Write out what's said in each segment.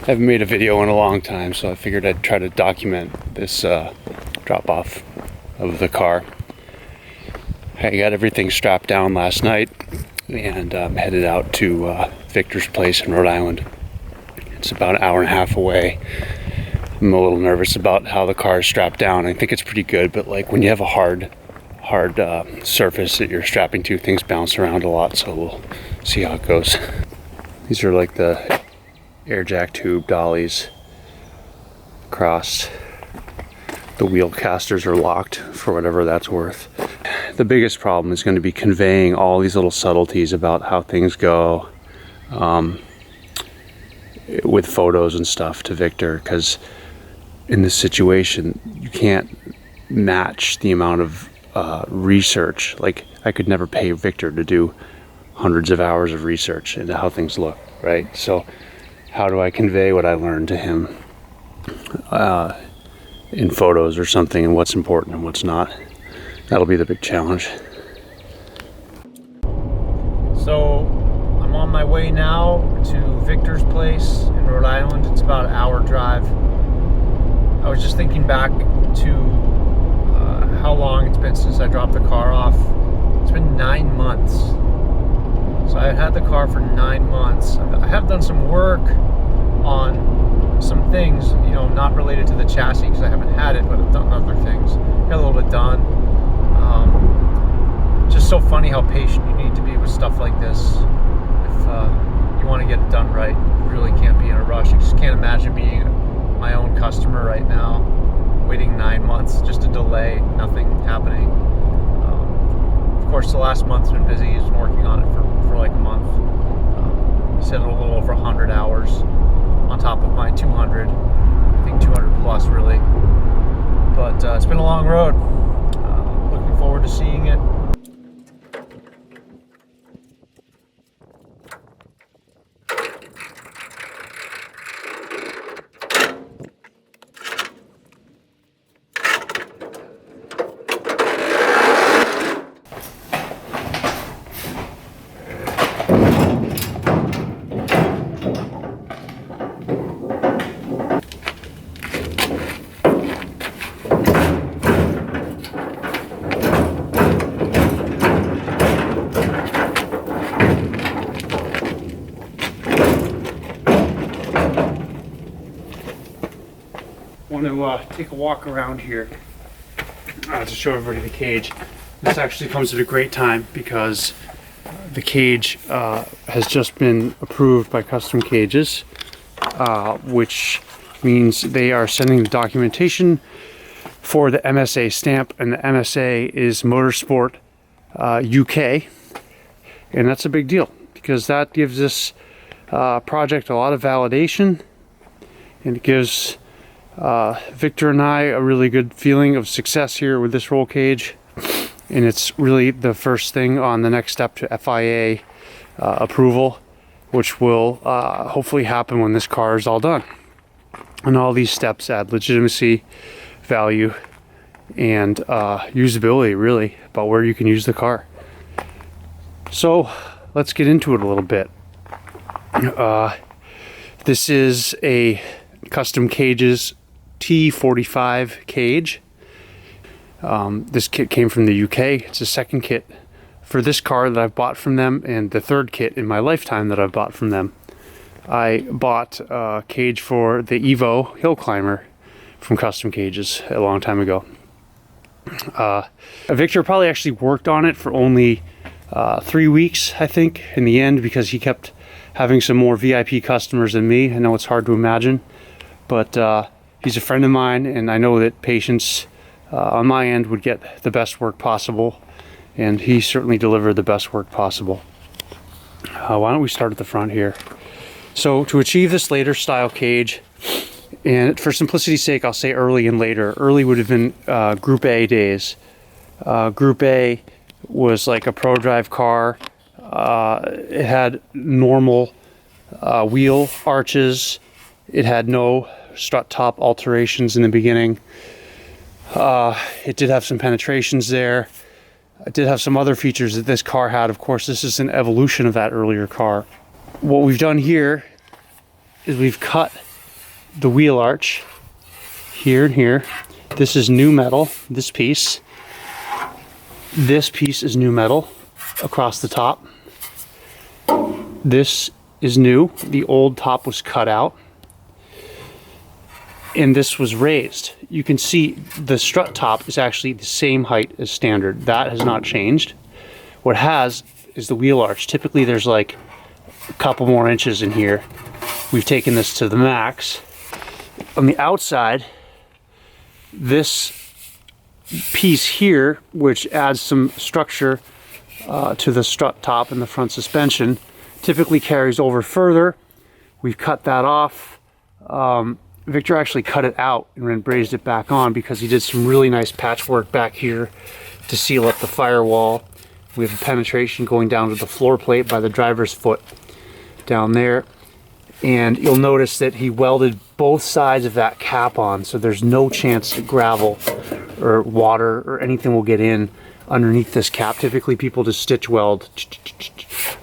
haven't made a video in a long time, so I figured I'd try to document this drop off of the car. I got everything strapped down last night and headed out to Victor's place in Rhode Island. It's about an hour and a half away. I'm a little nervous about how the car is strapped down. I think it's pretty good, but like when you have a hard surface that you're strapping to, things bounce around a lot, so we'll see how it goes. These are like the air jack tube dollies crossed. The wheel casters are locked for whatever that's worth. The biggest problem is going to be conveying all these little subtleties about how things go with photos and stuff to Victor, because in this situation you can't match the amount of research. Like, I could never pay Victor to do hundreds of hours of research into how things look, right? So how do I convey what I learned to him in photos or something, and what's important and what's not? That'll be the big challenge. So I'm on my way now to Victor's place in Rhode Island. It's about an hour drive. I was just thinking back to how long it's been since I dropped the car off. It's been 9 months. So I had the car for 9 months. I have done some work on some things, you know, not related to the chassis because I haven't had it, but I've done other things. Got a little bit done. Just so funny how patient you need to be with stuff like this. If you want to get it done right, you really can't be in a rush. I just can't imagine being my own customer right now, waiting 9 months, just a delay, nothing happening. Of course, the last month's been busy. He's been working on it for like a month. He said a little over 100 hours on top of my 200. I think 200 plus, really. But it's been a long road. Looking forward to seeing it. Want to take a walk around here to show everybody the cage. This actually comes at a great time because the cage has just been approved by Custom Cages, which means they are sending the documentation for the MSA stamp, and the MSA is Motorsport UK, and that's a big deal because that gives this project a lot of validation, and it gives Victor and I a really good feeling of success here with this roll cage, and it's really the first thing on the next step to FIA approval, which will hopefully happen when this car is all done. And all these steps add legitimacy, value, and usability, really, about where you can use the car. So let's get into it a little bit. This is a Custom Cages T45 cage. This kit came from the UK. It's the second kit for this car that I've bought from them, and the third kit in my lifetime that I've bought from them. I bought a cage for the Evo Hill Climber from Custom Cages a long time ago. Victor probably actually worked on it for only 3 weeks, I think, in the end, because he kept having some more VIP customers than me. I know it's hard to imagine, but he's a friend of mine, and I know that patience on my end would get the best work possible, and he certainly delivered the best work possible. Why don't we start at the front here? So to achieve this later style cage, and for simplicity's sake, I'll say early and later. Early would have been Group A days. Group A was like a pro drive car. It had normal wheel arches. It had no strut top alterations in the beginning. It did have some penetrations there. It did have some other features that this car had. Of course, this is an evolution of that earlier car. What we've done here is we've cut the wheel arch here and here. This is new metal, this piece. This piece is new metal across the top. This is new. The old top was cut out. And this was raised. You can see the strut top is actually the same height as standard. That has not changed. What has is the wheel arch. Typically there's like a couple more inches in here. We've taken this to the max. On the outside, this piece here, which adds some structure to the strut top and the front suspension, typically carries over further. We've cut that off. Victor actually cut it out and then brazed it back on because he did some really nice patchwork back here to seal up the firewall. We have a penetration going down to the floor plate by the driver's foot down there. And you'll notice that he welded both sides of that cap on, so there's no chance that gravel or water or anything will get in underneath this cap. Typically people just stitch weld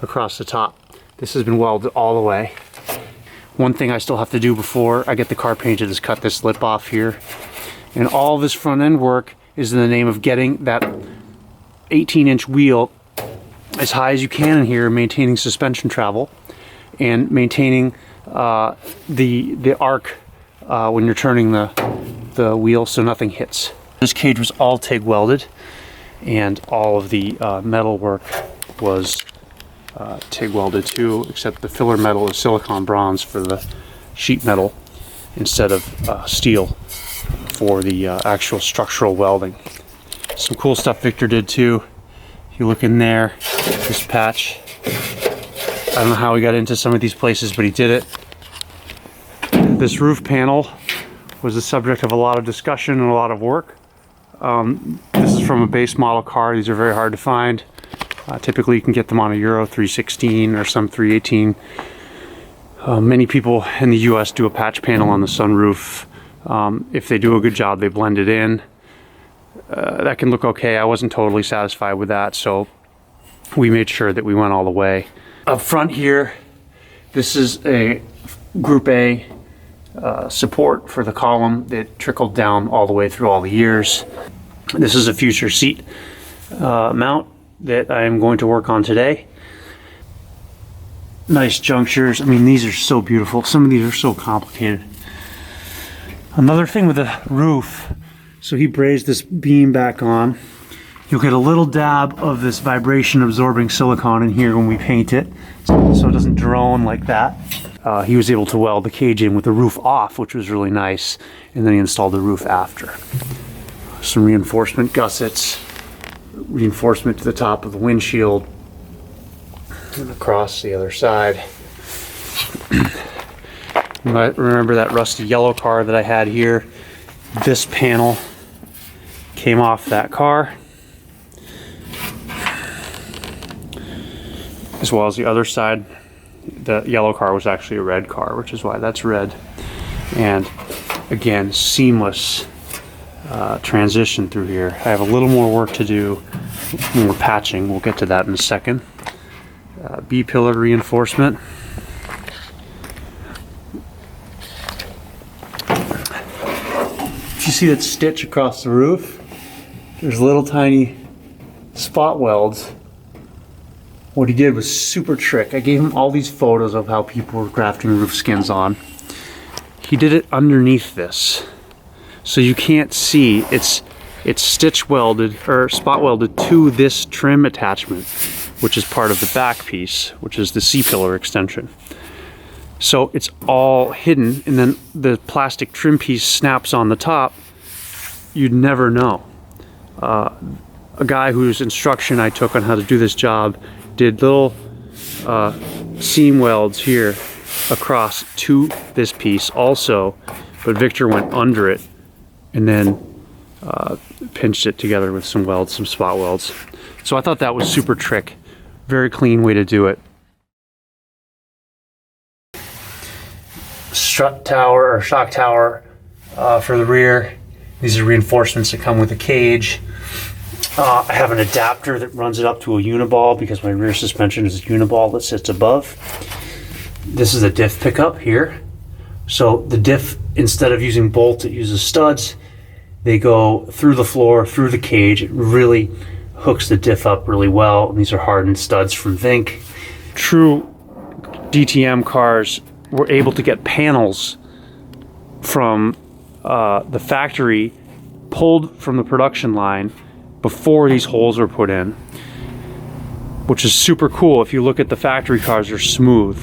across the top. This has been welded all the way. One thing I still have to do before I get the car painted is cut this lip off here. And all this front end work is in the name of getting that 18-inch wheel as high as you can in here, maintaining suspension travel and maintaining the arc when you're turning the wheel so nothing hits. This cage was all TIG welded, and all of the metal work was TIG welded too, except the filler metal is silicon bronze for the sheet metal instead of steel for the actual structural welding. Some cool stuff Victor did too. You look in there, this patch. I don't know how he got into some of these places, but he did it. This roof panel was the subject of a lot of discussion and a lot of work. This is from a base model car. These are very hard to find. Typically you can get them on a Euro 316 or some 318. Many people in the US do a patch panel on the sunroof. If they do a good job, they blend it in. That can look okay. I wasn't totally satisfied with that, so we made sure that we went all the way. Up front here, this is a Group A support for the column that trickled down all the way through all the years. This is a future seat mount that I am going to work on today. Nice junctures. I mean, these are so beautiful. Some of these are so complicated. Another thing with the roof, so he brazed this beam back on. You'll get a little dab of this vibration absorbing silicone in here when we paint it, so it doesn't drone like that. He was able to weld the cage in with the roof off, which was really nice, and then he installed the roof after. Some reinforcement gussets, reinforcement to the top of the windshield, and across the other side. You might remember that rusty yellow car that I had here. This panel came off that car, as well as the other side. The yellow car was actually a red car, which is why that's red. And again, seamless transition through here. I have a little more work to do when we're patching. We'll get to that in a second. B-pillar reinforcement. If you see that stitch across the roof, there's little tiny spot welds. What he did was super trick. I gave him all these photos of how people were grafting roof skins on. He did it underneath this, so you can't see. It's stitch welded or spot welded to this trim attachment, which is part of the back piece, which is the C-pillar extension. So it's all hidden, and then the plastic trim piece snaps on the top. You'd never know. A guy whose instruction I took on how to do this job did little seam welds here across to this piece also, but Victor went under it and then pinched it together with some welds, some spot welds. So I thought that was super trick. Very clean way to do it. Strut tower or shock tower for the rear. These are reinforcements that come with the cage. I have an adapter that runs it up to a uniball because my rear suspension is a uniball that sits above. This is a diff pickup here. So the diff instead of using bolts, it uses studs. They go through the floor, through the cage. It really hooks the diff up really well. And these are hardened studs from Vink. True DTM cars were able to get panels from the factory, pulled from the production line before these holes were put in, which is super cool. If you look at the factory cars, they're smooth.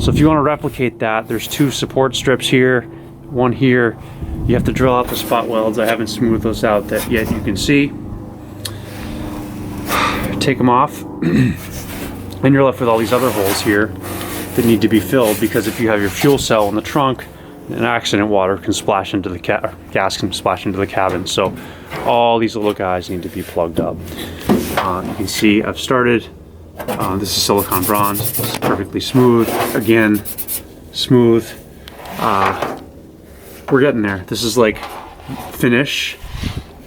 So if you want to replicate that, there's 2 support strips here, 1 here. You have to drill out the spot welds. I haven't smoothed those out that yet, you can see. Take them off, and you're left with all these other holes here that need to be filled, because if you have your fuel cell in the trunk, an accident water can splash into the gas can splash into the cabin. So all these little guys need to be plugged up. You can see I've started. This is silicone bronze. It's perfectly smooth. Again, smooth. We're getting there. This is like finish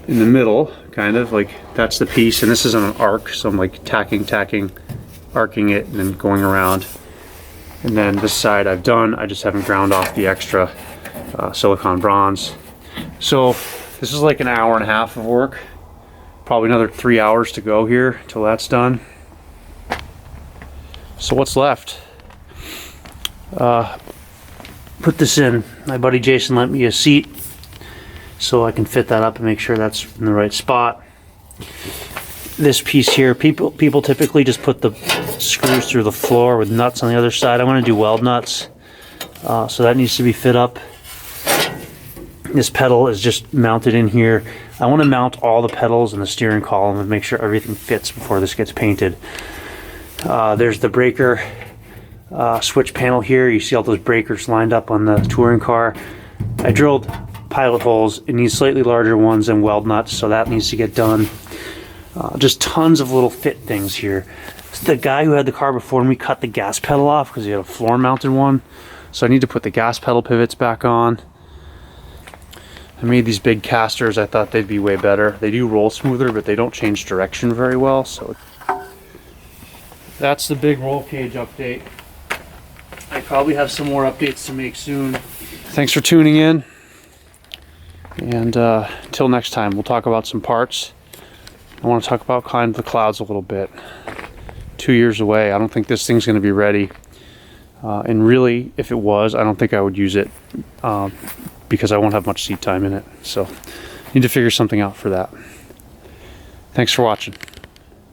in the middle, kind of like that's the piece, and this is on an arc, so I'm like tacking, arcing it, and then going around. And then this side I've done. I just haven't ground off the extra silicone bronze. So this is like an hour and a half of work. Probably another 3 hours to go here till that's done. So what's left? Put this in. My buddy Jason lent me a seat so I can fit that up and make sure that's in the right spot. This piece here, people typically just put the screws through the floor with nuts on the other side. I'm going to do weld nuts, so that needs to be fit up. This pedal is just mounted in here. I want to mount all the pedals in the steering column and make sure everything fits before this gets painted. There's the breaker switch panel here. You see all those breakers lined up on the touring car. I drilled pilot holes. It needs slightly larger ones and weld nuts, so that needs to get done. Just tons of little fit things here. The guy who had the car before me cut the gas pedal off because he had a floor mounted one, so I need to put the gas pedal pivots back on. I made these big casters. I thought they'd be way better. They do roll smoother, but they don't change direction very well. So that's the big roll cage update. I probably have some more updates to make soon. Thanks for tuning in, and until next time, we'll talk about some parts. I want to talk about kind of the clouds a little bit. 2 years away. I don't think this thing's going to be ready. And really, if it was, I don't think I would use it because I won't have much seat time in it. So, need to figure something out for that. Thanks for watching.